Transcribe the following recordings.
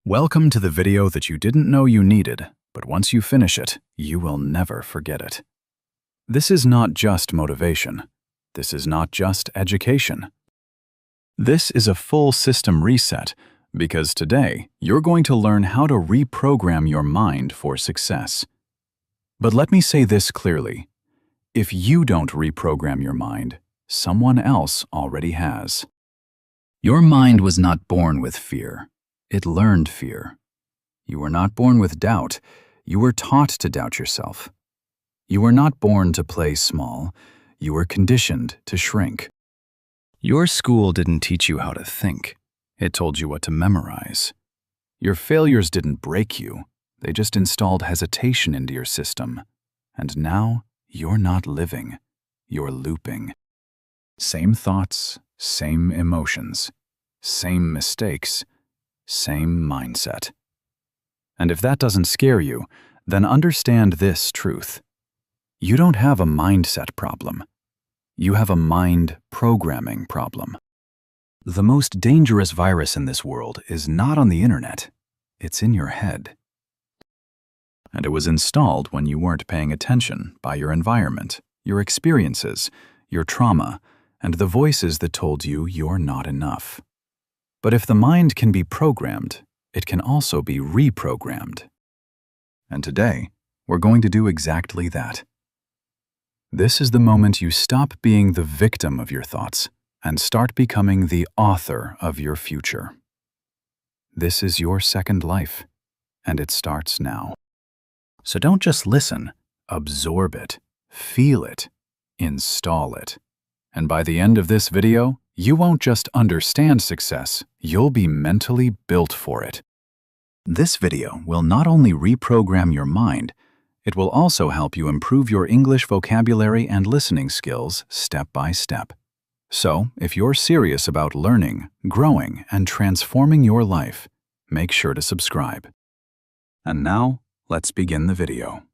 Welcome to the video that you didn't know you needed, but once you finish it, you will never forget it. This is not just motivation. This is not just education. This is a full system reset, because today you're going to learn how to reprogram your mind for success. But let me say this clearly. If you don't reprogram your mind, someone else already has. Your mind was not born with fear. It learned fear. You were not born with doubt. You were taught to doubt yourself. You were not born to play small. You were conditioned to shrink. Your school didn't teach you how to think. It told you what to memorize. Your failures didn't break you. They just installed hesitation into your system. And now, you're not living. You're looping. Same thoughts, same emotions, same mistakes, same mindset. And if that doesn't scare you, then understand this truth. You don't have a mindset problem. You have a mind programming problem. The most dangerous virus in this world is not on the internet. It's in your head. And it was installed when you weren't paying attention by your environment, your experiences, your trauma, and the voices that told you you're not enough. But if the mind can be programmed, it can also be reprogrammed. And today, we're going to do exactly that. This is the moment you stop being the victim of your thoughts and start becoming the author of your future. This is your second life, and it starts now. So don't just listen, absorb it, feel it, install it. And by the end of this video, you won't just understand success, you'll be mentally built for it. This video will not only reprogram your mind, it will also help you improve your English vocabulary and listening skills step by step. So, if you're serious about learning, growing, and transforming your life, make sure to subscribe. And now, let's begin the video.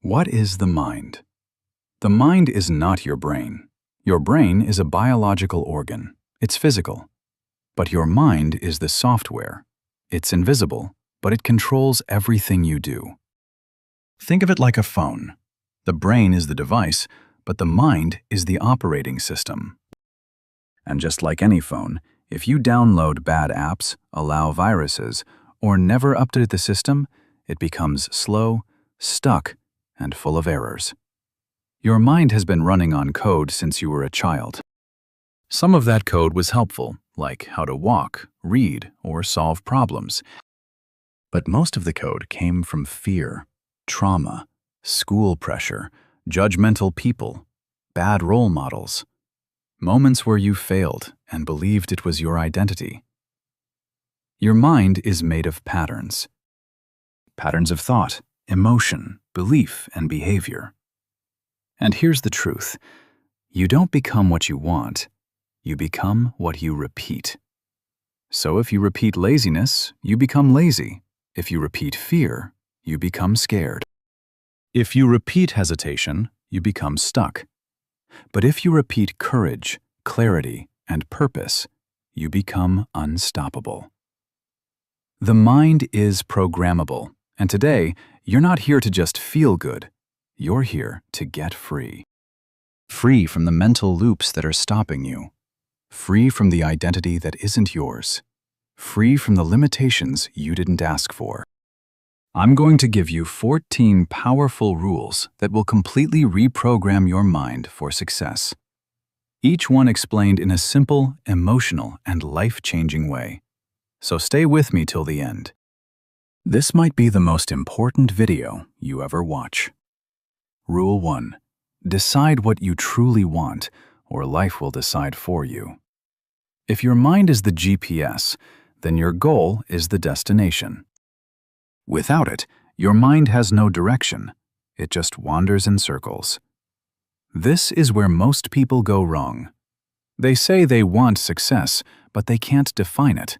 What is the mind? The mind is not your brain. Your brain is a biological organ. It's physical. But your mind is the software. It's invisible, but it controls everything you do. Think of it like a phone. The brain is the device, but the mind is the operating system. And just like any phone, if you download bad apps, allow viruses, or never update the system, it becomes slow, stuck, and full of errors. Your mind has been running on code since you were a child. Some of that code was helpful, like how to walk, read, or solve problems. But most of the code came from fear, trauma, school pressure, judgmental people, bad role models, moments where you failed and believed it was your identity. Your mind is made of patterns. Patterns of thought, emotion, belief, and behavior. And here's the truth. You don't become what you want. You become what you repeat. So if you repeat laziness, you become lazy. If you repeat fear, you become scared. If you repeat hesitation, you become stuck. But if you repeat courage, clarity, and purpose, you become unstoppable. The mind is programmable, and today, you're not here to just feel good. You're here to get free. Free from the mental loops that are stopping you. Free from the identity that isn't yours. Free from the limitations you didn't ask for. I'm going to give you 14 powerful rules that will completely reprogram your mind for success. Each one explained in a simple, emotional, and life-changing way. So stay with me till the end. This might be the most important video you ever watch. Rule 1. Decide what you truly want, or life will decide for you. If your mind is the GPS, then your goal is the destination. Without it, your mind has no direction. It just wanders in circles. This is where most people go wrong. They say they want success, but they can't define it.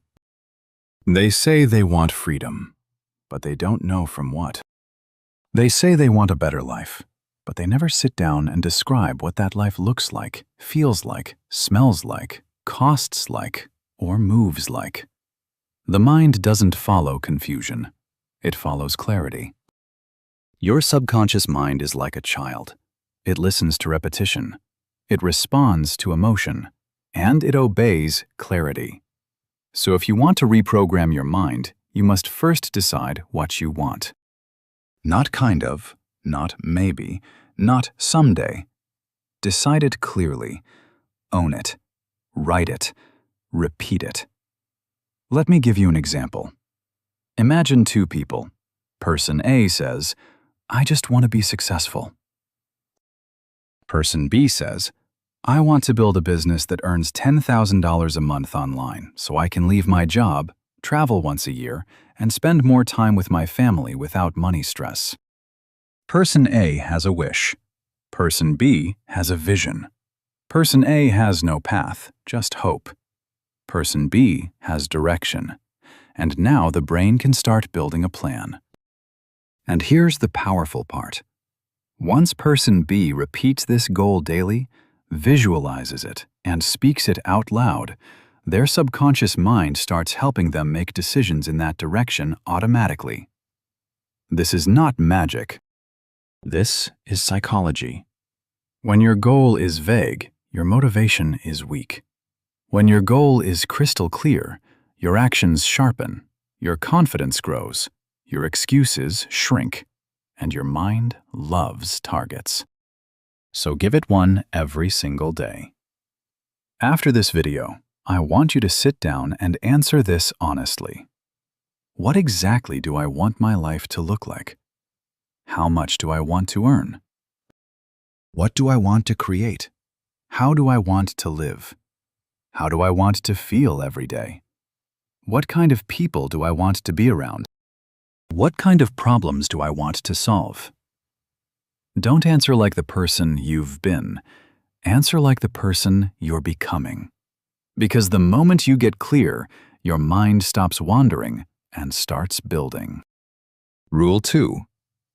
They say they want freedom, but they don't know from what. They say they want a better life, but they never sit down and describe what that life looks like, feels like, smells like, costs like, or moves like. The mind doesn't follow confusion. It follows clarity. Your subconscious mind is like a child. It listens to repetition. It responds to emotion. And it obeys clarity. So if you want to reprogram your mind, you must first decide what you want. Not kind of, not maybe, not someday. Decide it clearly. Own it. Write it. Repeat it. Let me give you an example. Imagine two people. Person A says, "I just want to be successful." Person B says, "I want to build a business that earns $10,000 a month online so I can leave my job, travel once a year, and spend more time with my family without money stress." Person A has a wish. Person B has a vision. Person A has no path, just hope. Person B has direction. And now the brain can start building a plan. And here's the powerful part. Once Person B repeats this goal daily, visualizes it, and speaks it out loud, their subconscious mind starts helping them make decisions in that direction automatically. This is not magic. This is psychology. When your goal is vague, your motivation is weak. When your goal is crystal clear, your actions sharpen, your confidence grows, your excuses shrink, and your mind loves targets. So give it one every single day. After this video, I want you to sit down and answer this honestly. What exactly do I want my life to look like? How much do I want to earn? What do I want to create? How do I want to live? How do I want to feel every day? What kind of people do I want to be around? What kind of problems do I want to solve? Don't answer like the person you've been. Answer like the person you're becoming. Because the moment you get clear, your mind stops wandering and starts building. Rule 2.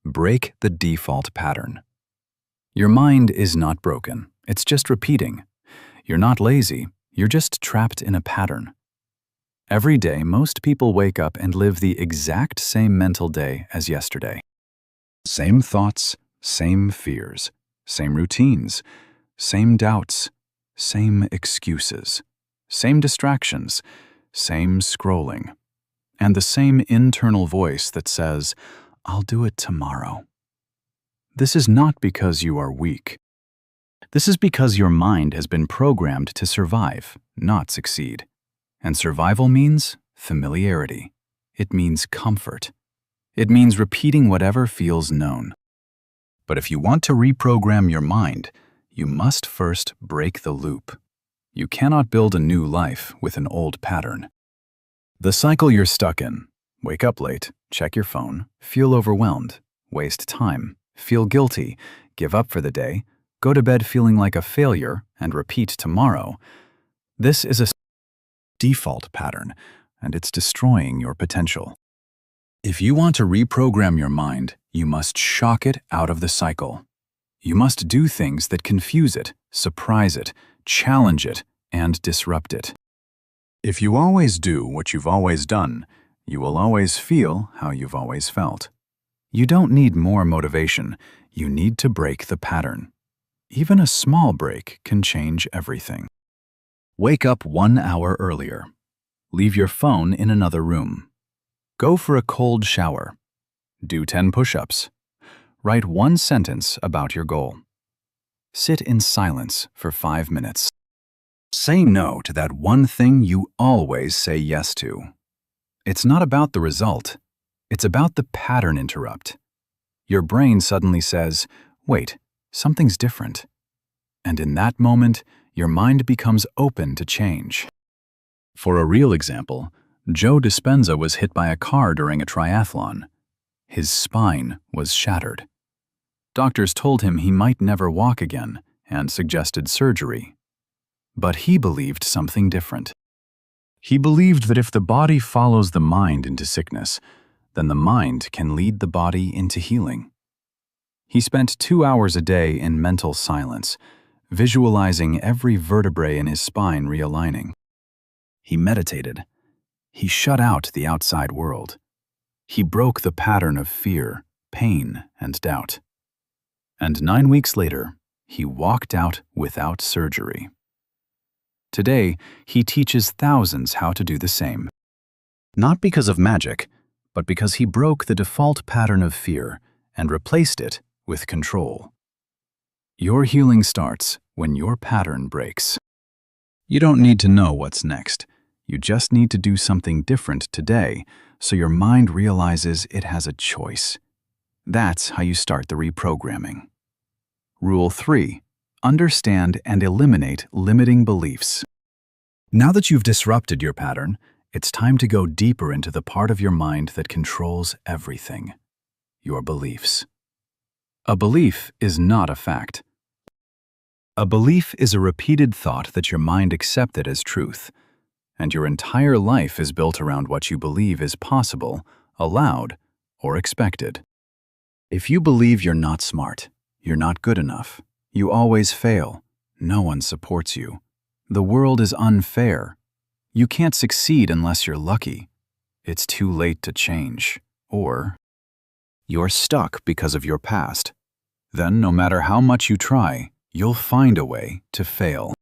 Break the default pattern. Your mind is not broken. It's just repeating. You're not lazy. You're just trapped in a pattern. Every day, most people wake up and live the exact same mental day as yesterday. Same thoughts, same fears, same routines, same doubts, same excuses, same distractions, same scrolling, and the same internal voice that says, "I'll do it tomorrow." This is not because you are weak. This is because your mind has been programmed to survive, not succeed. And survival means familiarity. It means comfort. It means repeating whatever feels known. But if you want to reprogram your mind, you must first break the loop. You cannot build a new life with an old pattern. The cycle you're stuck in: wake up late, check your phone, feel overwhelmed, waste time, feel guilty, give up for the day, go to bed feeling like a failure, and repeat tomorrow. This is a default pattern, and it's destroying your potential. If you want to reprogram your mind, you must shock it out of the cycle. You must do things that confuse it, surprise it, challenge it, and disrupt it. If you always do what you've always done, you will always feel how you've always felt. You don't need more motivation. You need to break the pattern. Even a small break can change everything. Wake up 1 hour earlier. Leave your phone in another room. Go for a cold shower. Do 10 push-ups. Write one sentence about your goal. Sit in silence for 5 minutes. Say no to that one thing you always say yes to. It's not about the result. It's about the pattern interrupt. Your brain suddenly says, "Wait, something's different." And in that moment, your mind becomes open to change. For a real example, Joe Dispenza was hit by a car during a triathlon. His spine was shattered. Doctors told him he might never walk again and suggested surgery. But he believed something different. He believed that if the body follows the mind into sickness, then the mind can lead the body into healing. He spent 2 hours a day in mental silence, visualizing every vertebrae in his spine realigning. He meditated. He shut out the outside world. He broke the pattern of fear, pain, and doubt. And 9 weeks later, he walked out without surgery. Today, he teaches thousands how to do the same. Not because of magic, but because he broke the default pattern of fear and replaced it with control. Your healing starts when your pattern breaks. You don't need to know what's next. You just need to do something different today so your mind realizes it has a choice. That's how you start the reprogramming. Rule 3. Understand and eliminate limiting beliefs. Now that you've disrupted your pattern, it's time to go deeper into the part of your mind that controls everything: your beliefs. A belief is not a fact. A belief is a repeated thought that your mind accepted as truth, and your entire life is built around what you believe is possible, allowed, or expected. If you believe you're not smart, you're not good enough, you always fail, no one supports you, the world is unfair, you can't succeed unless you're lucky, it's too late to change, or you're stuck because of your past, then no matter how much you try, you'll find a way to fail.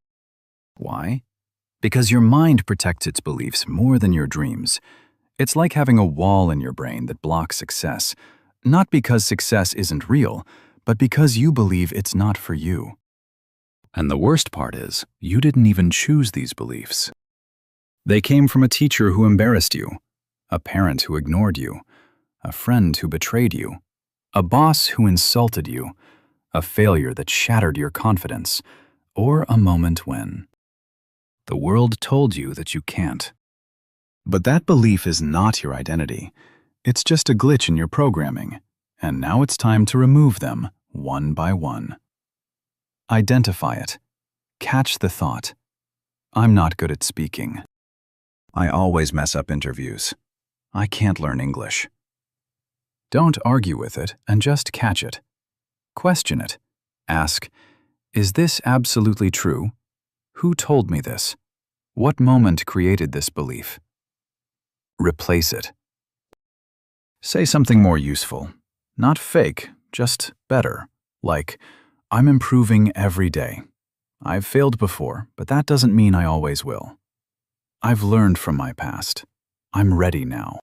Why? Because your mind protects its beliefs more than your dreams. It's like having a wall in your brain that blocks success, not because success isn't real, but because you believe it's not for you. And the worst part is, you didn't even choose these beliefs. They came from a teacher who embarrassed you, a parent who ignored you, a friend who betrayed you, a boss who insulted you, a failure that shattered your confidence, or a moment when the world told you that you can't. But that belief is not your identity. It's just a glitch in your programming, and now it's time to remove them one by one. Identify it. Catch the thought. I'm not good at speaking. I always mess up interviews. I can't learn English. Don't argue with it and just catch it. Question it. Ask, is this absolutely true? Who told me this? What moment created this belief? Replace it. Say something more useful. Not fake, just better. Like, I'm improving every day. I've failed before, but that doesn't mean I always will. I've learned from my past. I'm ready now.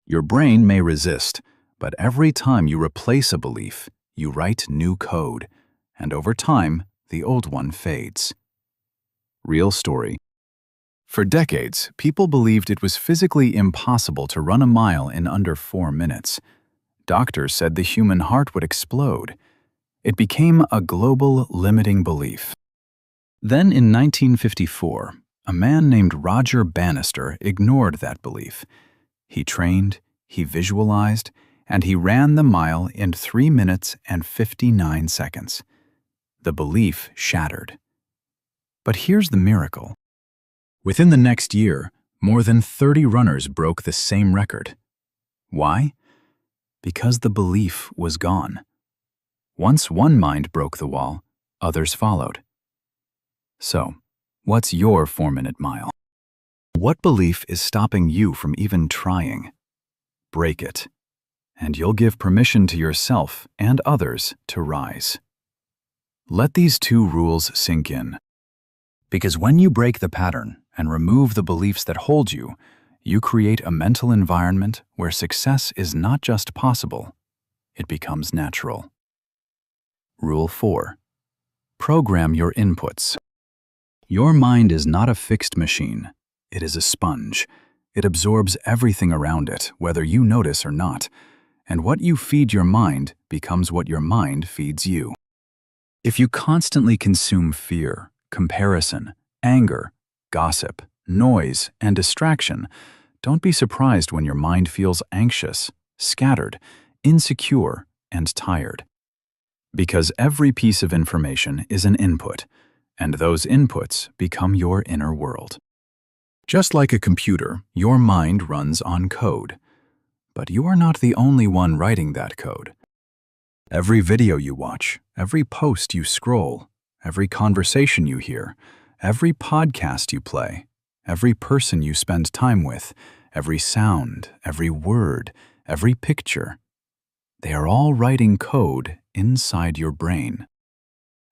Your brain may resist, but every time you replace a belief, you write new code, and over time, the old one fades. Real story. For decades, people believed it was physically impossible to run a mile in under 4 minutes. Doctors said the human heart would explode. It became a global limiting belief. Then in 1954, a man named Roger Bannister ignored that belief. He trained, he visualized, and he ran the mile in 3 minutes and 59 seconds. The belief shattered. But here's the miracle. Within the next year, more than 30 runners broke the same record. Why? Because the belief was gone. Once one mind broke the wall, others followed. So, what's your 4-minute mile? What belief is stopping you from even trying? Break it, and you'll give permission to yourself and others to rise. Let these 2 rules sink in. Because when you break the pattern and remove the beliefs that hold you, you create a mental environment where success is not just possible, it becomes natural. Rule 4. Program your inputs. Your mind is not a fixed machine. It is a sponge. It absorbs everything around it, whether you notice or not. And what you feed your mind becomes what your mind feeds you. If you constantly consume fear, comparison, anger, gossip, noise, and distraction, don't be surprised when your mind feels anxious, scattered, insecure, and tired. Because every piece of information is an input, and those inputs become your inner world. Just like a computer, your mind runs on code. But you are not the only one writing that code. Every video you watch, every post you scroll, every conversation you hear, every podcast you play, every person you spend time with, every sound, every word, every picture. They are all writing code inside your brain.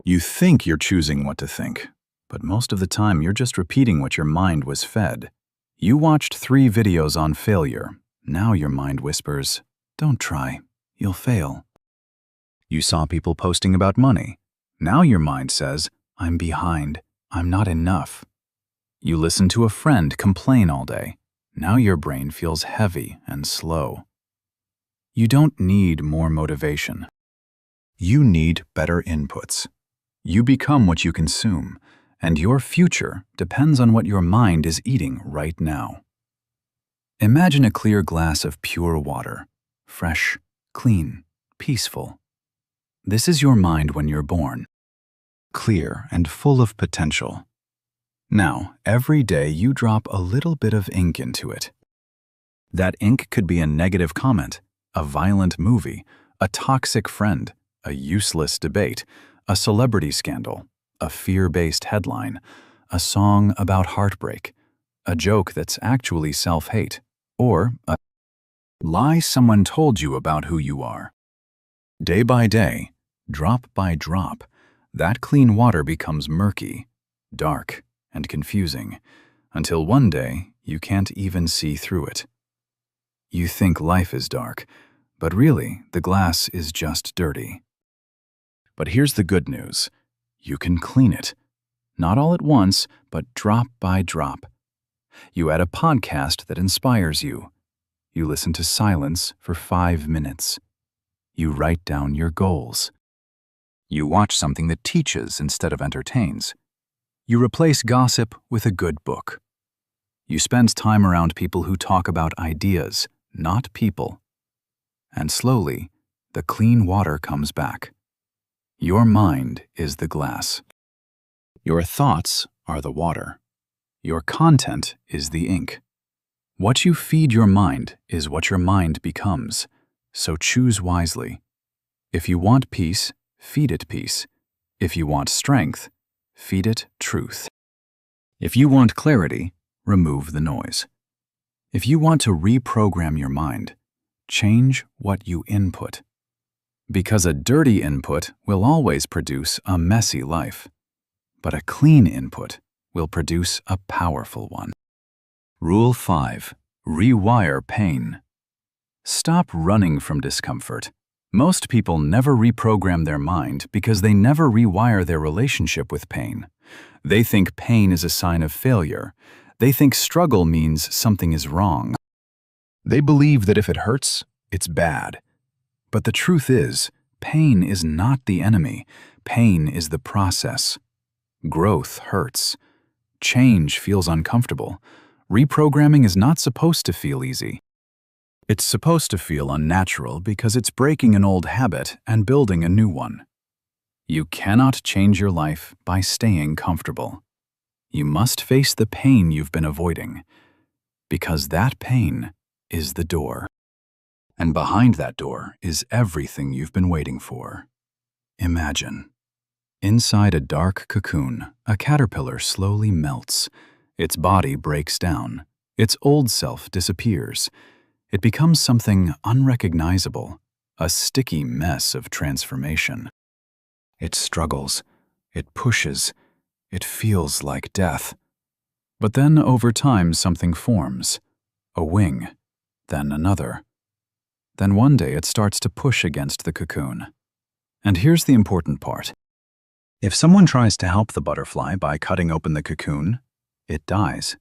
You think you're choosing what to think, but most of the time you're just repeating what your mind was fed. You watched 3 videos on failure. Now your mind whispers, "Don't try, you'll fail." You saw people posting about money. Now your mind says, "I'm behind, I'm not enough." You listen to a friend complain all day. Now your brain feels heavy and slow. You don't need more motivation. You need better inputs. You become what you consume, and your future depends on what your mind is eating right now. Imagine a clear glass of pure water, fresh, clean, peaceful. This is your mind when you're born, clear and full of potential. Now, every day you drop a little bit of ink into it. That ink could be a negative comment, a violent movie, a toxic friend, a useless debate, a celebrity scandal, a fear-based headline, a song about heartbreak, a joke that's actually self-hate, or a lie someone told you about who you are. Day by day, drop by drop, that clean water becomes murky, dark, and confusing, until one day you can't even see through it. You think life is dark, but really the glass is just dirty. But here's the good news. You can clean it. Not all at once, but drop by drop. You add a podcast that inspires you. You listen to silence for 5 minutes. You write down your goals. You watch something that teaches instead of entertains. You replace gossip with a good book. You spend time around people who talk about ideas, not people. And slowly, the clean water comes back. Your mind is the glass. Your thoughts are the water. Your content is the ink. What you feed your mind is what your mind becomes, so choose wisely. If you want peace, feed it peace. If you want strength, feed it truth. If you want clarity, remove the noise. If you want to reprogram your mind, change what you input. Because a dirty input will always produce a messy life, but a clean input will produce a powerful one. Rule 5. Rewire pain. Stop running from discomfort. Most people never reprogram their mind because they never rewire their relationship with pain. They think pain is a sign of failure. They think struggle means something is wrong. They believe that if it hurts, it's bad. But the truth is, pain is not the enemy. Pain is the process. Growth hurts. Change feels uncomfortable. Reprogramming is not supposed to feel easy. It's supposed to feel unnatural because it's breaking an old habit and building a new one. You cannot change your life by staying comfortable. You must face the pain you've been avoiding, because that pain is the door. And behind that door is everything you've been waiting for. Imagine. Inside a dark cocoon, a caterpillar slowly melts. Its body breaks down. Its old self disappears. It becomes something unrecognizable, a sticky mess of transformation. It struggles. It pushes. It feels like death. But then over time something forms. A wing. Then another. Then one day it starts to push against the cocoon. And here's the important part. If someone tries to help the butterfly by cutting open the cocoon, it dies.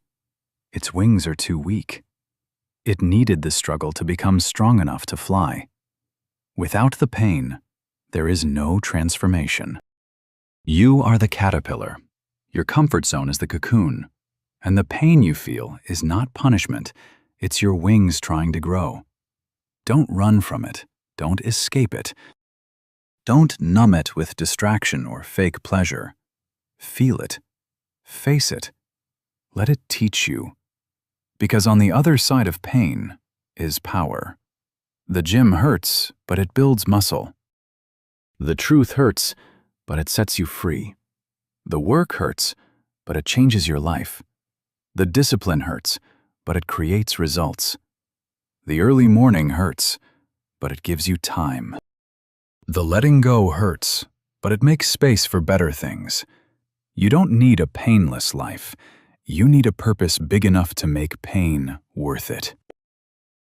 Its wings are too weak. It needed the struggle to become strong enough to fly. Without the pain, there is no transformation. You are the caterpillar. Your comfort zone is the cocoon. And the pain you feel is not punishment. It's your wings trying to grow. Don't run from it. Don't escape it. Don't numb it with distraction or fake pleasure. Feel it. Face it. Let it teach you. Because on the other side of pain is power. The gym hurts, but it builds muscle. The truth hurts, but it sets you free. The work hurts, but it changes your life. The discipline hurts, but it creates results. The early morning hurts, but it gives you time. The letting go hurts, but it makes space for better things. You don't need a painless life. You need a purpose big enough to make pain worth it.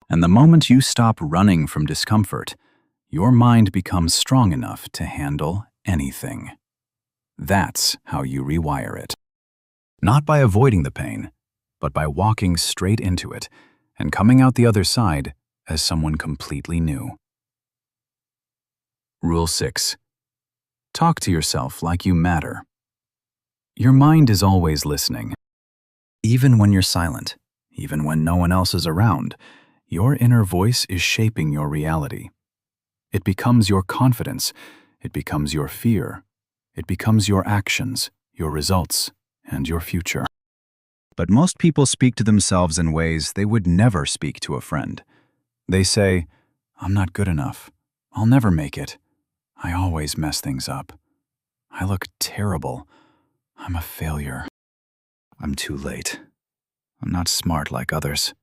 And the moment you stop running from discomfort, your mind becomes strong enough to handle anything. That's how you rewire it. Not by avoiding the pain, but by walking straight into it and coming out the other side as someone completely new. Rule 6. Talk to yourself like you matter. Your mind is always listening. Even when you're silent, even when no one else is around, your inner voice is shaping your reality. It becomes your confidence, it becomes your fear, it becomes your actions, your results, and your future. But most people speak to themselves in ways they would never speak to a friend. They say, "I'm not good enough. I'll never make it. I always mess things up. I look terrible. I'm a failure. I'm too late. I'm not smart like others.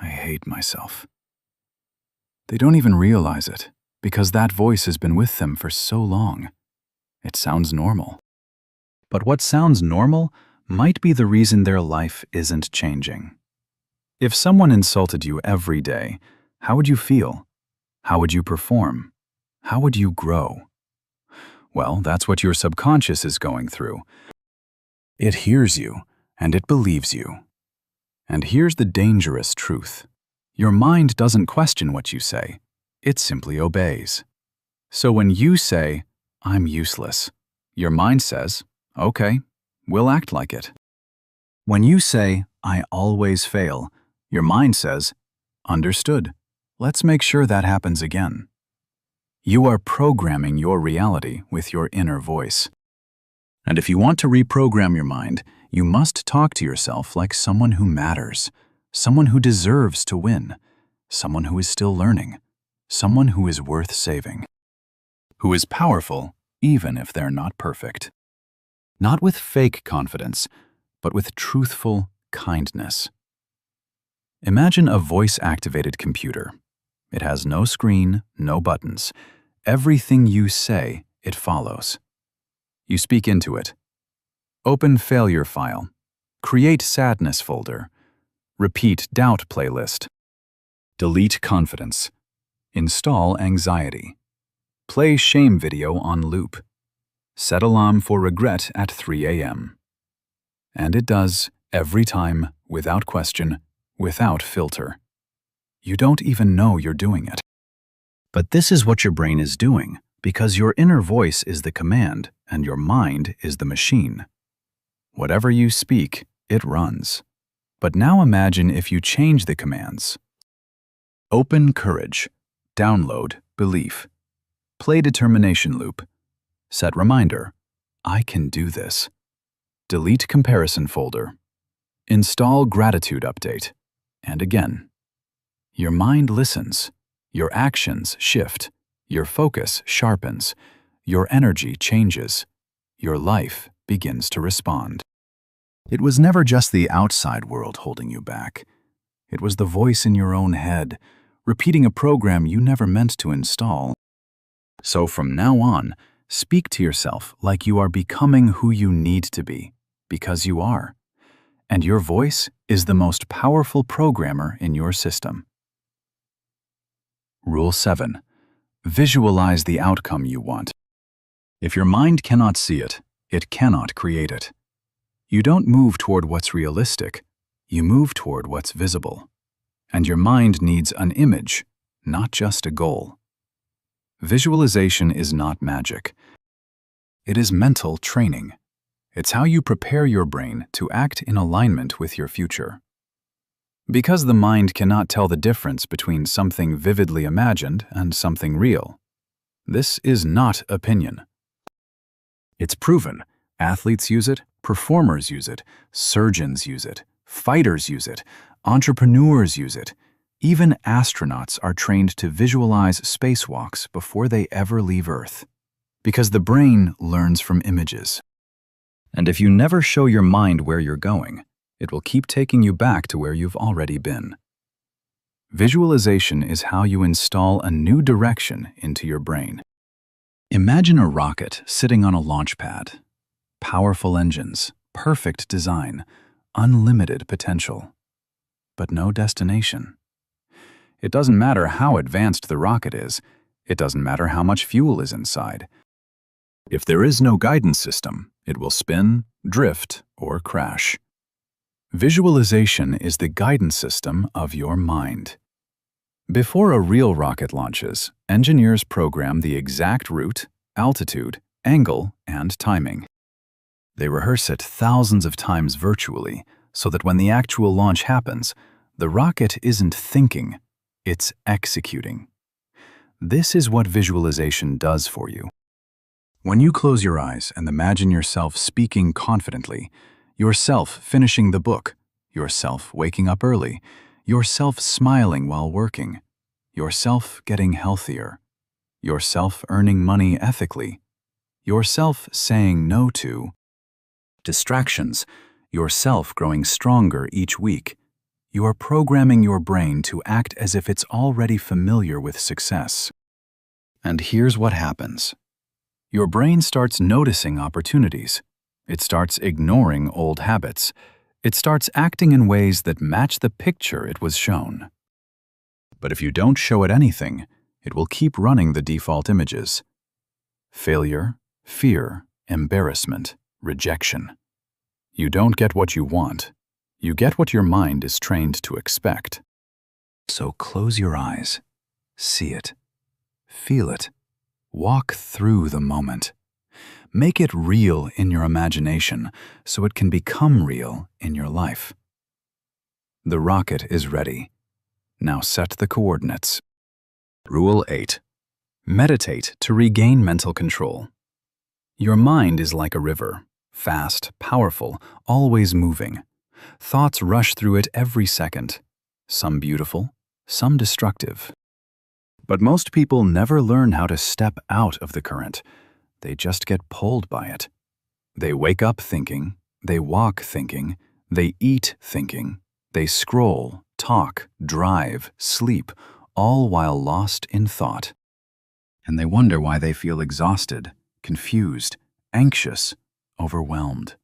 I hate myself." They don't even realize it, because that voice has been with them for so long. It sounds normal. But what sounds normal might be the reason their life isn't changing. If someone insulted you every day, how would you feel? How would you perform? How would you grow? Well, that's what your subconscious is going through. It hears you, and it believes you. And here's the dangerous truth. Your mind doesn't question what you say. It simply obeys. So when you say, "I'm useless," your mind says, "Okay, we'll act like it." When you say, "I always fail," your mind says, "Understood. Let's make sure that happens again." You are programming your reality with your inner voice. And if you want to reprogram your mind, you must talk to yourself like someone who matters, someone who deserves to win, someone who is still learning, someone who is worth saving, who is powerful even if they're not perfect. Not with fake confidence, but with truthful kindness. Imagine a voice-activated computer. It has no screen, no buttons. Everything you say, it follows. You speak into it. Open failure file. Create sadness folder. Repeat doubt playlist. Delete confidence. Install anxiety. Play shame video on loop. Set alarm for regret at 3 a.m. And it does, every time, without question, without filter. You don't even know you're doing it. But this is what your brain is doing, because your inner voice is the command and your mind is the machine. Whatever you speak, it runs. But now imagine if you change the commands. Open courage. Download belief. Play determination loop. Set reminder. I can do this. Delete comparison folder. Install gratitude update. And again. Your mind listens. Your actions shift. Your focus sharpens. Your energy changes. Your life begins to respond. It was never just the outside world holding you back. It was the voice in your own head, repeating a program you never meant to install. So from now on, speak to yourself like you are becoming who you need to be, because you are. And your voice is the most powerful programmer in your system. Rule 7. Visualize the outcome you want. If your mind cannot see it, it cannot create it. You don't move toward what's realistic, you move toward what's visible. And your mind needs an image, not just a goal. Visualization is not magic. It is mental training. It's how you prepare your brain to act in alignment with your future. Because the mind cannot tell the difference between something vividly imagined and something real. This is not opinion. It's proven. Athletes use it, performers use it, surgeons use it, fighters use it, entrepreneurs use it. Even astronauts are trained to visualize spacewalks before they ever leave Earth. Because the brain learns from images. And if you never show your mind where you're going, It will keep taking you back to where you've already been. Visualization is how you install a new direction into your brain. Imagine a rocket sitting on a launch pad. Powerful engines, perfect design, unlimited potential. But no destination. It doesn't matter how advanced the rocket is. It doesn't matter how much fuel is inside. If there is no guidance system, it will spin, drift, or crash. Visualization is the guidance system of your mind. Before a real rocket launches, engineers program the exact route, altitude, angle, and timing. They rehearse it thousands of times virtually, so that when the actual launch happens, the rocket isn't thinking, it's executing. This is what visualization does for you. When you close your eyes and imagine yourself speaking confidently, yourself finishing the book, yourself waking up early, yourself smiling while working, yourself getting healthier, yourself earning money ethically, yourself saying no to distractions, yourself growing stronger each week, you are programming your brain to act as if it's already familiar with success. And here's what happens. Your brain starts noticing opportunities. It starts ignoring old habits. It starts acting in ways that match the picture it was shown. But if you don't show it anything, it will keep running the default images. Failure, fear, embarrassment, rejection. You don't get what you want. You get what your mind is trained to expect. So close your eyes. See it. Feel it. Walk through the moment. Make it real in your imagination so it can become real in your life. The rocket is ready. Now set the coordinates. Rule 8. Meditate to regain mental control. Your mind is like a river, fast, powerful, always moving. Thoughts rush through it every second, some beautiful, some destructive. But most people never learn how to step out of the current. They just get pulled by it. They wake up thinking, they walk thinking, they eat thinking, they scroll, talk, drive, sleep, all while lost in thought. And they wonder why they feel exhausted, confused, anxious, overwhelmed.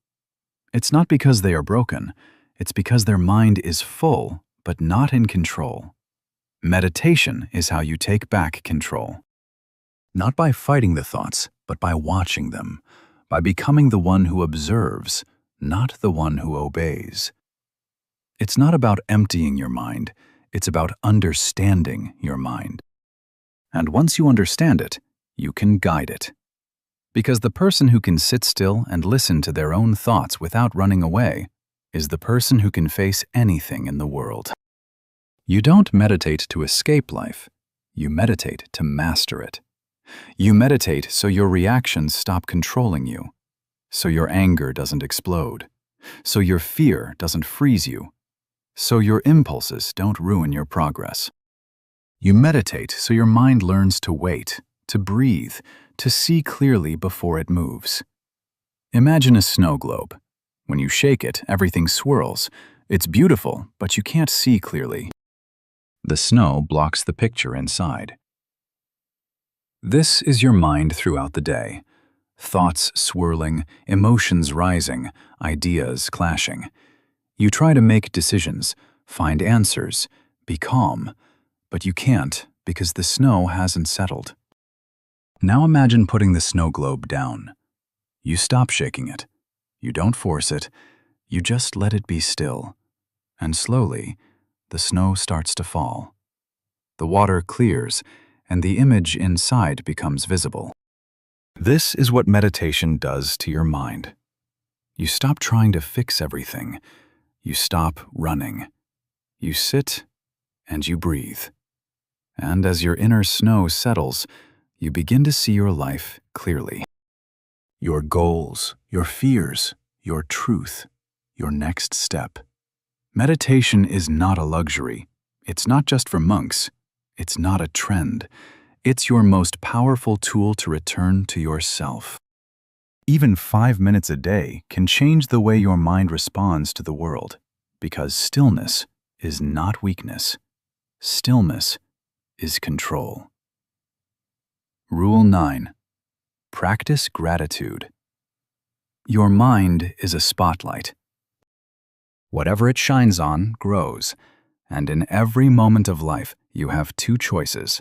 It's not because they are broken, it's because their mind is full, but not in control. Meditation is how you take back control. Not by fighting the thoughts, but by watching them, by becoming the one who observes, not the one who obeys. It's not about emptying your mind, it's about understanding your mind. And once you understand it, you can guide it. Because the person who can sit still and listen to their own thoughts without running away is the person who can face anything in the world. You don't meditate to escape life. You meditate to master it. You meditate so your reactions stop controlling you, so your anger doesn't explode, so your fear doesn't freeze you, so your impulses don't ruin your progress. You meditate so your mind learns to wait, to breathe, to see clearly before it moves. Imagine a snow globe. When you shake it, everything swirls. It's beautiful, but you can't see clearly. The snow blocks the picture inside. This is your mind throughout the day. Thoughts swirling, emotions rising, ideas clashing. You try to make decisions, find answers, be calm, but you can't because the snow hasn't settled. Now imagine putting the snow globe down. You stop shaking it. You don't force it. You just let it be still. And slowly, the snow starts to fall. The water clears, and the image inside becomes visible. This is what meditation does to your mind. You stop trying to fix everything. You stop running. You sit and you breathe. And as your inner snow settles, you begin to see your life clearly. Your goals, your fears, your truth, your next step. Meditation is not a luxury. It's not just for monks. It's not a trend. It's your most powerful tool to return to yourself. Even 5 minutes a day can change the way your mind responds to the world. because stillness is not weakness. Stillness is control. Rule 9. Practice gratitude. Your mind is a spotlight. Whatever it shines on grows, and in every moment of life you have two choices.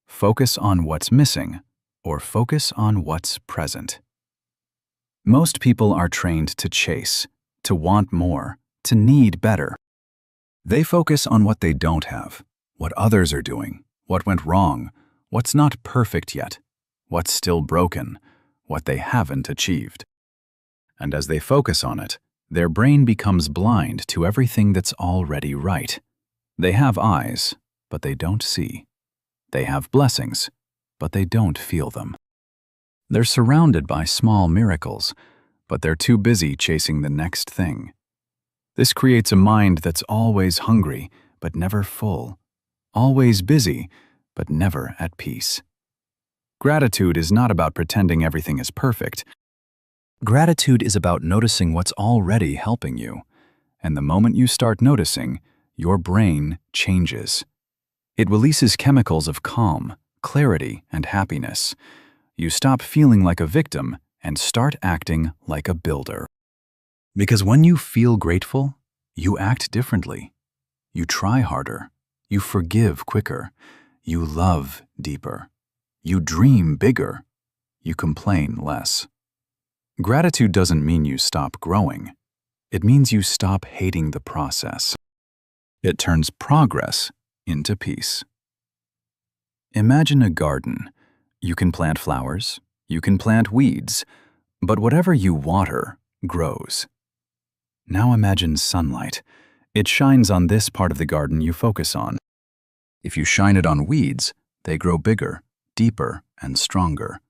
Focus on what's missing or focus on what's present. Most people are trained to chase, to want more, to need better. They focus on what they don't have, what others are doing, what went wrong, what's not perfect yet, what's still broken, what they haven't achieved. And as they focus on it, their brain becomes blind to everything that's already right. They have eyes, but they don't see. They have blessings, but they don't feel them. They're surrounded by small miracles, but they're too busy chasing the next thing. This creates a mind that's always hungry, but never full, always busy, but never at peace. Gratitude is not about pretending everything is perfect. Gratitude is about noticing what's already helping you, and the moment you start noticing, your brain changes. It releases chemicals of calm, clarity, and happiness. You stop feeling like a victim and start acting like a builder. Because when you feel grateful, you act differently. You try harder. You forgive quicker. You love deeper. You dream bigger. You complain less. Gratitude doesn't mean you stop growing. It means you stop hating the process. It turns progress into peace. Imagine a garden. You can plant flowers, you can plant weeds, but whatever you water grows. Now imagine sunlight. It shines on this part of the garden you focus on. If you shine it on weeds, they grow bigger, deeper, and stronger.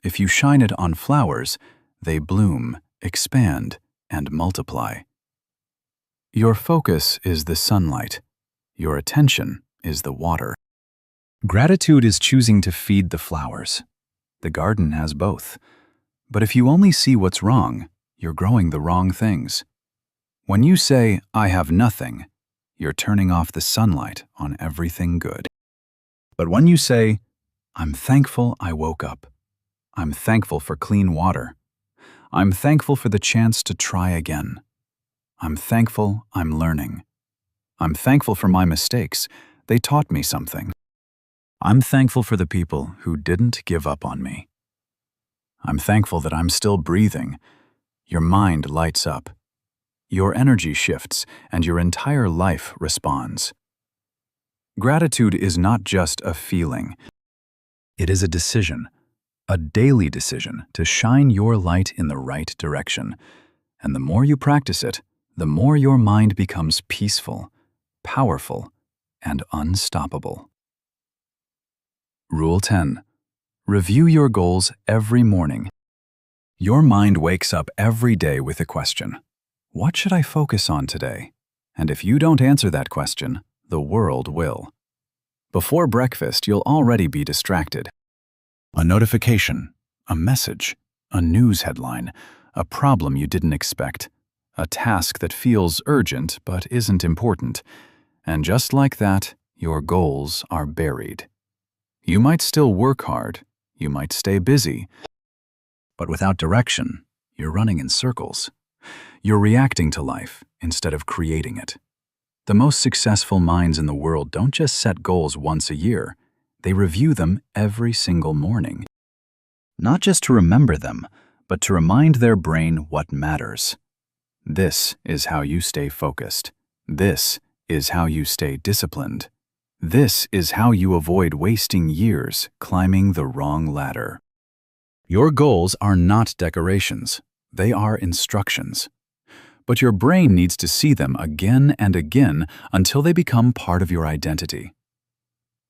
If you shine it on flowers, they bloom, expand, and multiply. Your focus is the sunlight. Your attention is the water. Gratitude is choosing to feed the flowers. The garden has both. But if you only see what's wrong, you're growing the wrong things. When you say, "I have nothing," you're turning off the sunlight on everything good. But when you say, "I'm thankful I woke up. I'm thankful for clean water. I'm thankful for the chance to try again. I'm thankful I'm learning. I'm thankful for my mistakes. They taught me something. I'm thankful for the people who didn't give up on me. I'm thankful that I'm still breathing." Your mind lights up. Your energy shifts, and your entire life responds. Gratitude is not just a feeling. It is a decision, a daily decision to shine your light in the right direction. And the more you practice it, the more your mind becomes peaceful, powerful, and unstoppable. Rule 10. Review your goals every morning. Your mind wakes up every day with a question. What should I focus on today? And if you don't answer that question, the world will. Before breakfast, you'll already be distracted. A notification, a message, a news headline, a problem you didn't expect, a task that feels urgent but isn't important. And just like that, your goals are buried. You might still work hard, you might stay busy, but without direction, you're running in circles. You're reacting to life instead of creating it. The most successful minds in the world don't just set goals once a year, they review them every single morning. Not just to remember them, but to remind their brain what matters. This is how you stay focused. This is how you stay disciplined. This is how you avoid wasting years climbing the wrong ladder. Your goals are not decorations. They are instructions. But your brain needs to see them again and again until they become part of your identity.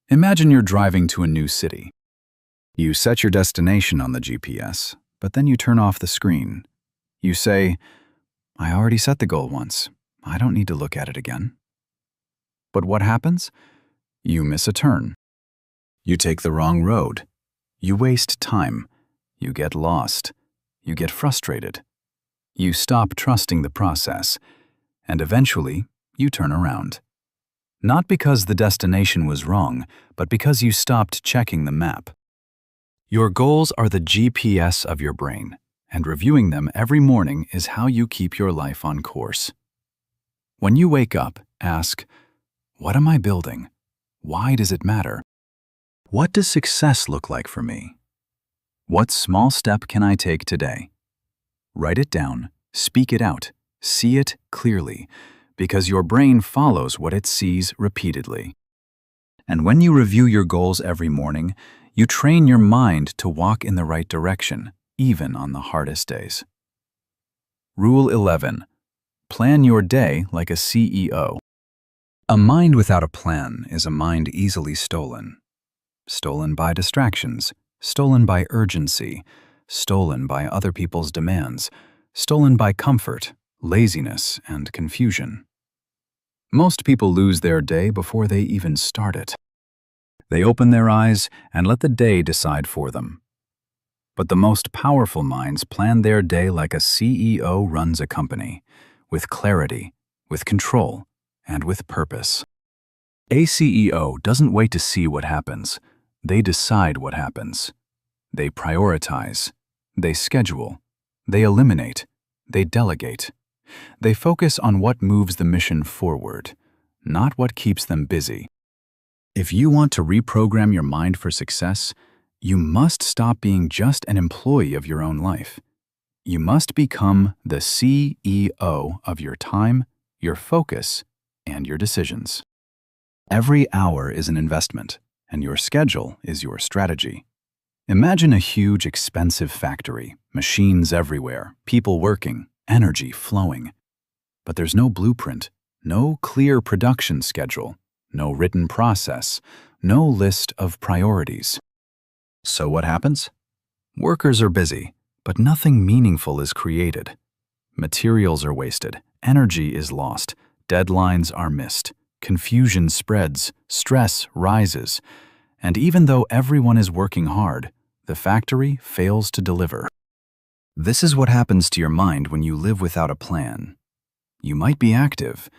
Imagine you're driving to a new city. You set your destination on the GPS, but then you turn off the screen. You say, "I already set the goal once. I don't need to look at it again." But what happens? You miss a turn. You take the wrong road. You waste time. You get lost. You get frustrated. You stop trusting the process. And eventually, you turn around. Not because the destination was wrong, but because you stopped checking the map. Your goals are the GPS of your brain, and reviewing them every morning is how you keep your life on course. When you wake up, ask, what am I building? Why does it matter? What does success look like for me? What small step can I take today? Write it down, speak it out, see it clearly, because your brain follows what it sees repeatedly. And when you review your goals every morning, you train your mind to walk in the right direction, even on the hardest days. Rule 11. Plan your day like a CEO. A mind without a plan is a mind easily stolen. Stolen by distractions, stolen by urgency, stolen by other people's demands, stolen by comfort, laziness, and confusion. Most people lose their day before they even start it. They open their eyes and let the day decide for them. But the most powerful minds plan their day like a CEO runs a company, with clarity, with control, and with purpose. A CEO doesn't wait to see what happens. They decide what happens. They prioritize. They schedule. They eliminate. They delegate. They focus on what moves the mission forward, not what keeps them busy. If you want to reprogram your mind for success, you must stop being just an employee of your own life. You must become the CEO of your time, your focus, and your decisions. Every hour is an investment, and your schedule is your strategy. Imagine a huge, expensive factory, machines everywhere, people working, energy flowing. But there's no blueprint, no clear production schedule, no written process, no list of priorities. So what happens? Workers are busy, but nothing meaningful is created. Materials are wasted, energy is lost, deadlines are missed, confusion spreads, stress rises, and even though everyone is working hard, the factory fails to deliver. This is what happens to your mind when you live without a plan. You might be active,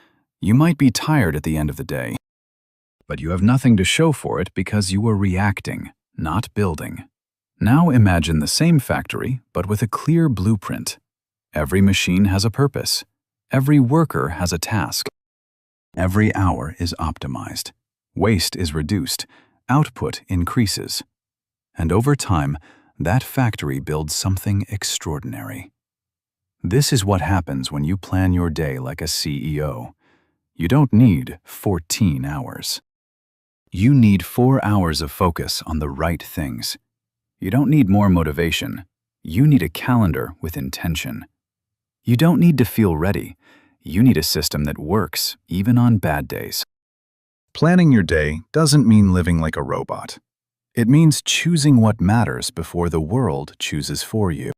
you might be tired at the end of the day, but you have nothing to show for it because you were reacting, not building. Now imagine the same factory, but with a clear blueprint. Every machine has a purpose. Every worker has a task. Every hour is optimized. Waste is reduced. Output increases. And over time, that factory builds something extraordinary. This is what happens when you plan your day like a CEO. You don't need 14 hours. You need 4 hours of focus on the right things. You don't need more motivation. You need a calendar with intention. You don't need to feel ready. You need a system that works, even on bad days. Planning your day doesn't mean living like a robot. It means choosing what matters before the world chooses for you.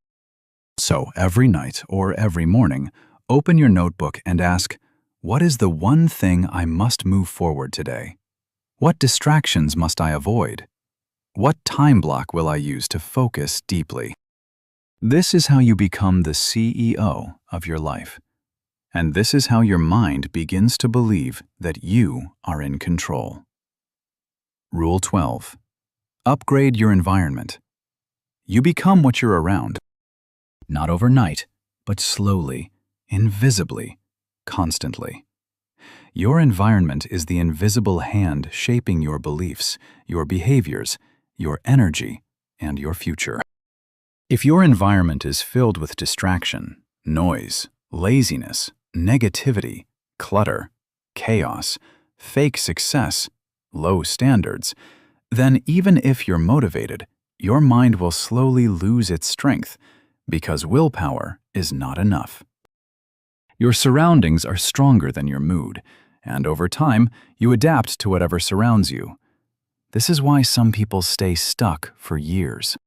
So every night or every morning, open your notebook and ask, what is the one thing I must move forward today? What distractions must I avoid? What time block will I use to focus deeply? This is how you become the CEO of your life. And this is how your mind begins to believe that you are in control. Rule 12. Upgrade your environment. You become what you're around. Not overnight, but slowly, invisibly, constantly. Your environment is the invisible hand shaping your beliefs, your behaviors, your energy, and your future. If your environment is filled with distraction, noise, laziness, negativity, clutter, chaos, fake success, low standards, then even if you're motivated, your mind will slowly lose its strength because willpower is not enough. Your surroundings are stronger than your mood, and over time, you adapt to whatever surrounds you. This is why some people stay stuck for years.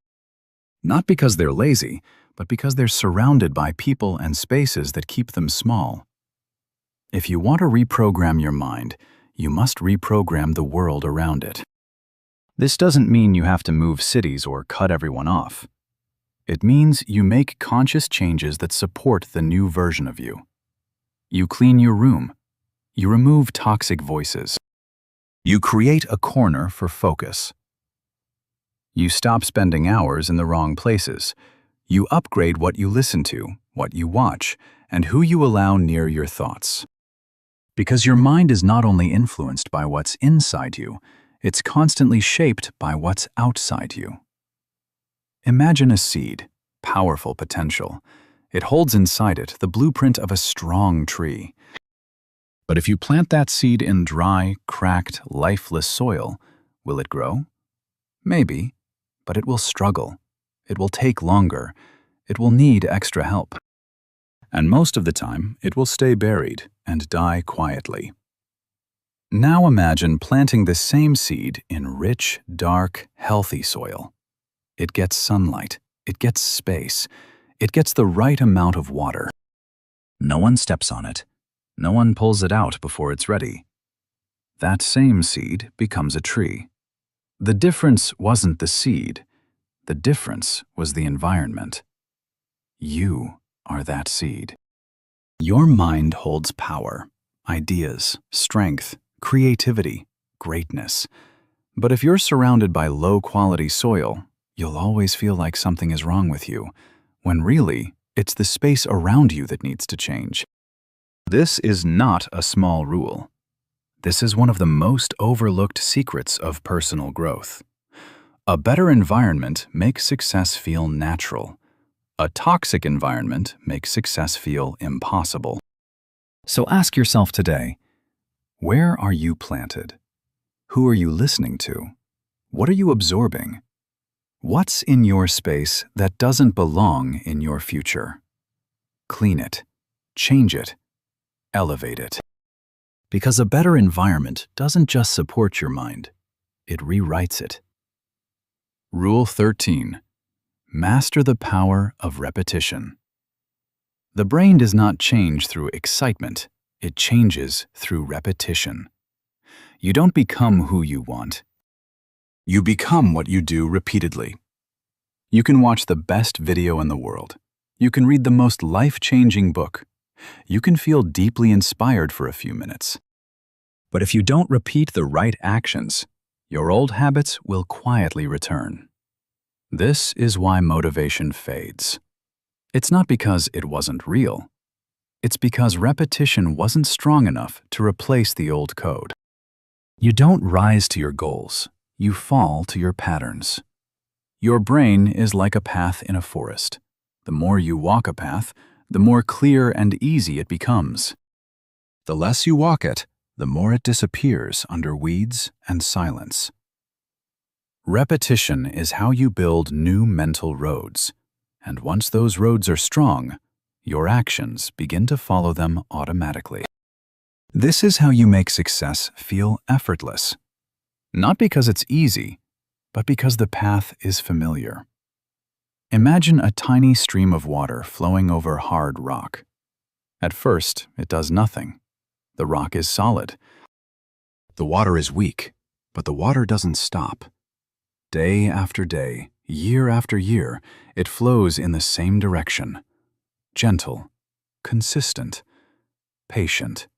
Not because they're lazy, but because they're surrounded by people and spaces that keep them small. If you want to reprogram your mind, you must reprogram the world around it. This doesn't mean you have to move cities or cut everyone off. It means you make conscious changes that support the new version of you. You clean your room. You remove toxic voices. You create a corner for focus. You stop spending hours in the wrong places. You upgrade what you listen to, what you watch, and who you allow near your thoughts. Because your mind is not only influenced by what's inside you, it's constantly shaped by what's outside you. Imagine a seed, powerful potential. It holds inside it the blueprint of a strong tree. But if you plant that seed in dry, cracked, lifeless soil, will it grow? Maybe, but it will struggle. It will take longer. It will need extra help. And most of the time, it will stay buried and die quietly. Now imagine planting the same seed in rich, dark, healthy soil. It gets sunlight. It gets space. It gets the right amount of water. No one steps on it. No one pulls it out before it's ready. That same seed becomes a tree. The difference wasn't the seed. The difference was the environment. You are that seed. Your mind holds power, ideas, strength, creativity, greatness. But if you're surrounded by low-quality soil, you'll always feel like something is wrong with you, when really, it's the space around you that needs to change. This is not a small rule. This is one of the most overlooked secrets of personal growth. A better environment makes success feel natural. A toxic environment makes success feel impossible. So ask yourself today, where are you planted? Who are you listening to? What are you absorbing? What's in your space that doesn't belong in your future? Clean it, change it, elevate it. Because a better environment doesn't just support your mind, it rewrites it. Rule 13. Master the power of repetition. The brain does not change through excitement, it changes through repetition. You don't become who you want. You become what you do repeatedly. You can watch the best video in the world. You can read the most life-changing book. You can feel deeply inspired for a few minutes. But if you don't repeat the right actions, your old habits will quietly return. This is why motivation fades. It's not because it wasn't real. It's because repetition wasn't strong enough to replace the old code. You don't rise to your goals. You fall to your patterns. Your brain is like a path in a forest. The more you walk a path, the more clear and easy it becomes. The less you walk it, the more it disappears under weeds and silence. Repetition is how you build new mental roads, and once those roads are strong, your actions begin to follow them automatically. This is how you make success feel effortless. Not because it's easy, but because the path is familiar. Imagine a tiny stream of water flowing over hard rock. At first, it does nothing. The rock is solid. The water is weak, but the water doesn't stop. Day after day, year after year, it flows in the same direction. Gentle, consistent, patient.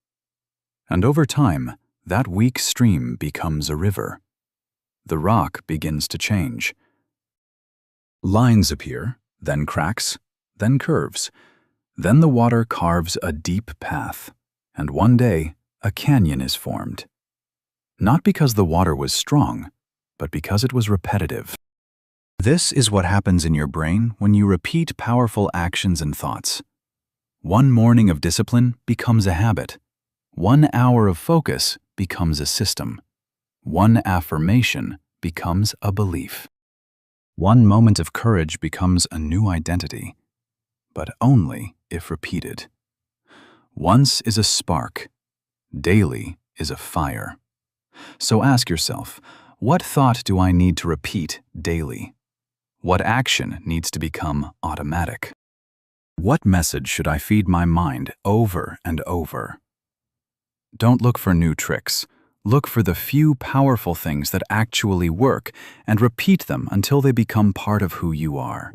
And over time, that weak stream becomes a river. The rock begins to change. Lines appear, then cracks, then curves. Then the water carves a deep path, and one day, a canyon is formed. Not because the water was strong, but because it was repetitive. This is what happens in your brain when you repeat powerful actions and thoughts. One morning of discipline becomes a habit. 1 hour of focus becomes a system. 1 affirmation becomes a belief. 1 moment of courage becomes a new identity, but only if repeated. Once is a spark, daily is a fire. So ask yourself, what thought do I need to repeat daily? What action needs to become automatic? What message should I feed my mind over and over? Don't look for new tricks. Look for the few powerful things that actually work and repeat them until they become part of who you are.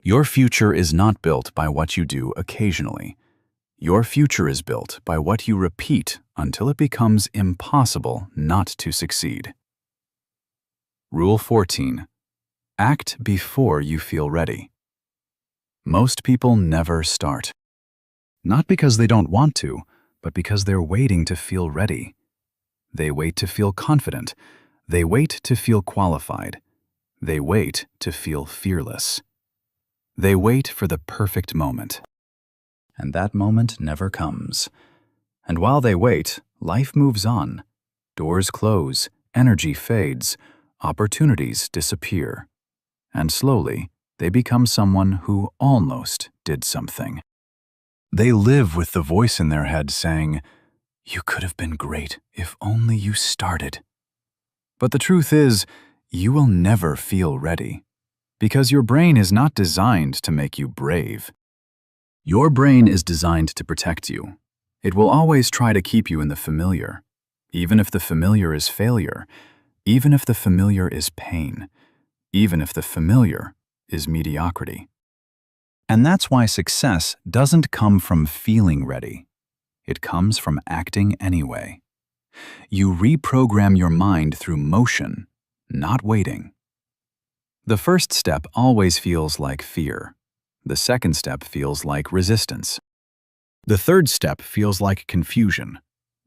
Your future is not built by what you do occasionally. Your future is built by what you repeat until it becomes impossible not to succeed. Rule 14. Act before you feel ready. Most people never start. Not because they don't want to, but because they're waiting to feel ready. They wait to feel confident. They wait to feel qualified. They wait to feel fearless. They wait for the perfect moment. And that moment never comes. And while they wait, life moves on. Doors close, energy fades, opportunities disappear. And slowly, they become someone who almost did something. They live with the voice in their head saying, "You could have been great if only you started." But the truth is, you will never feel ready, because your brain is not designed to make you brave. Your brain is designed to protect you. It will always try to keep you in the familiar, even if the familiar is failure, even if the familiar is pain, even if the familiar is mediocrity. And that's why success doesn't come from feeling ready. It comes from acting anyway. You reprogram your mind through motion, not waiting. The first step always feels like fear. The second step feels like resistance. The third step feels like confusion.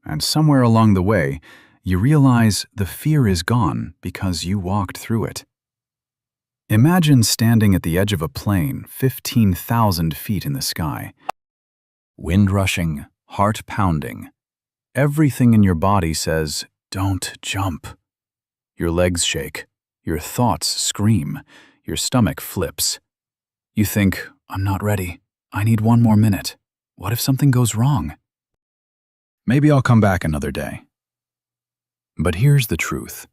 And somewhere along the way, you realize the fear is gone because you walked through it. Imagine standing at the edge of a plane 15,000 feet in the sky. Wind rushing, heart pounding. Everything in your body says, "Don't jump." Your legs shake. Your thoughts scream. Your stomach flips. You think, "I'm not ready. I need one more minute. What if something goes wrong? Maybe I'll come back another day." But here's the truth.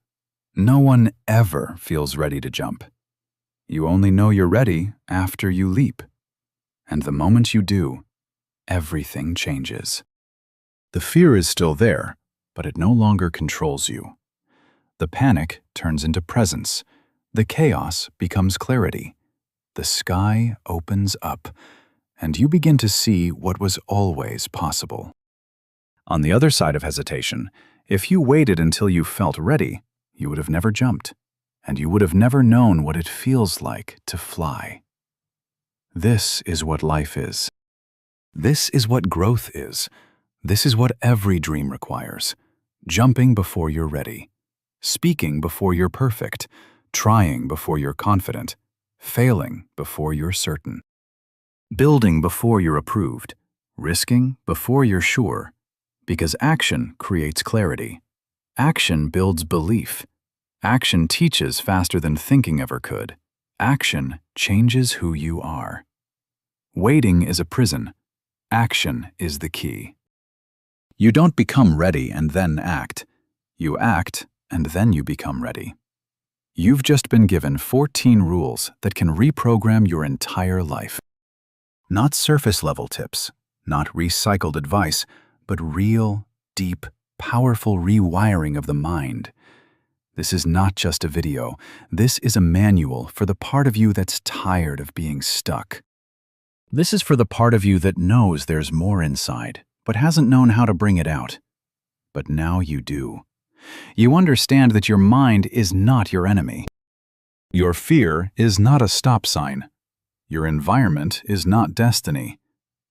No one ever feels ready to jump. You only know you're ready after you leap. And the moment you do, everything changes. The fear is still there, but it no longer controls you. The panic turns into presence. The chaos becomes clarity. The sky opens up, and you begin to see what was always possible. On the other side of hesitation, if you waited until you felt ready, you would have never jumped, and you would have never known what it feels like to fly. This is what life is. This is what growth is. This is what every dream requires. Jumping before you're ready. Speaking before you're perfect. Trying before you're confident. Failing before you're certain. Building before you're approved. Risking before you're sure. Because action creates clarity. Action builds belief. Action teaches faster than thinking ever could. Action changes who you are. Waiting is a prison. Action is the key. You don't become ready and then act. You act and then you become ready. You've just been given 14 rules that can reprogram your entire life. Not surface-level tips, not recycled advice, but real, deep, powerful rewiring of the mind. This is not just a video. This is a manual for the part of you that's tired of being stuck. This is for the part of you that knows there's more inside, but hasn't known how to bring it out. But now you do. You understand that your mind is not your enemy. Your fear is not a stop sign. Your environment is not destiny.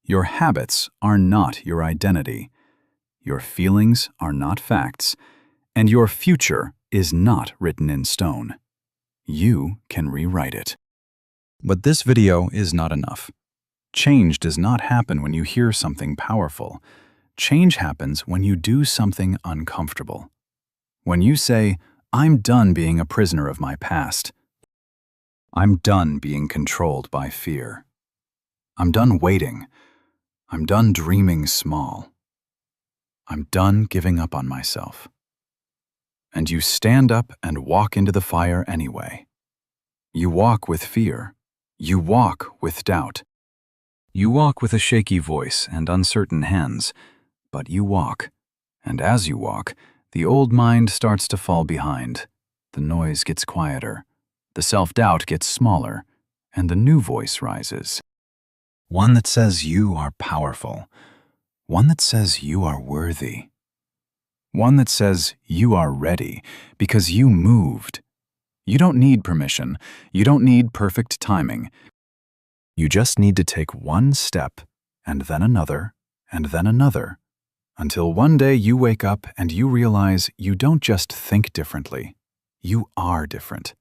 Your habits are not your identity. Your feelings are not facts. And your future is not written in stone. You can rewrite it. But this video is not enough. Change does not happen when you hear something powerful. Change happens when you do something uncomfortable. When you say, "I'm done being a prisoner of my past. I'm done being controlled by fear. I'm done waiting. I'm done dreaming small. I'm done giving up on myself." And you stand up and walk into the fire anyway. You walk with fear. You walk with doubt. You walk with a shaky voice and uncertain hands, but you walk. And as you walk, the old mind starts to fall behind. The noise gets quieter. The self-doubt gets smaller, and the new voice rises. One that says you are powerful. One that says you are worthy. One that says you are ready because you moved. You don't need permission. You don't need perfect timing. You just need to take one step, and then another, and then another, until one day you wake up and you realize you don't just think differently. You are different.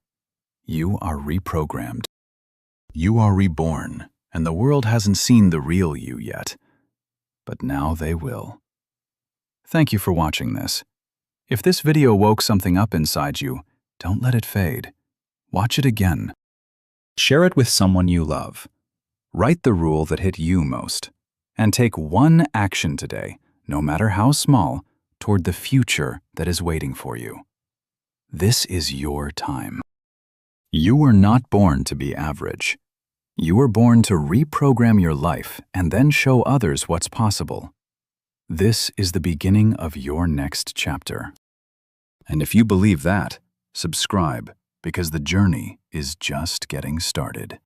You are reprogrammed. You are reborn, and the world hasn't seen the real you yet. But now they will. Thank you for watching this. If this video woke something up inside you, don't let it fade. Watch it again. Share it with someone you love. Write the rule that hit you most. And take one action today, no matter how small, toward the future that is waiting for you. This is your time. You were not born to be average. You were born to reprogram your life and then show others what's possible. This is the beginning of your next chapter. And if you believe that, subscribe, because the journey is just getting started.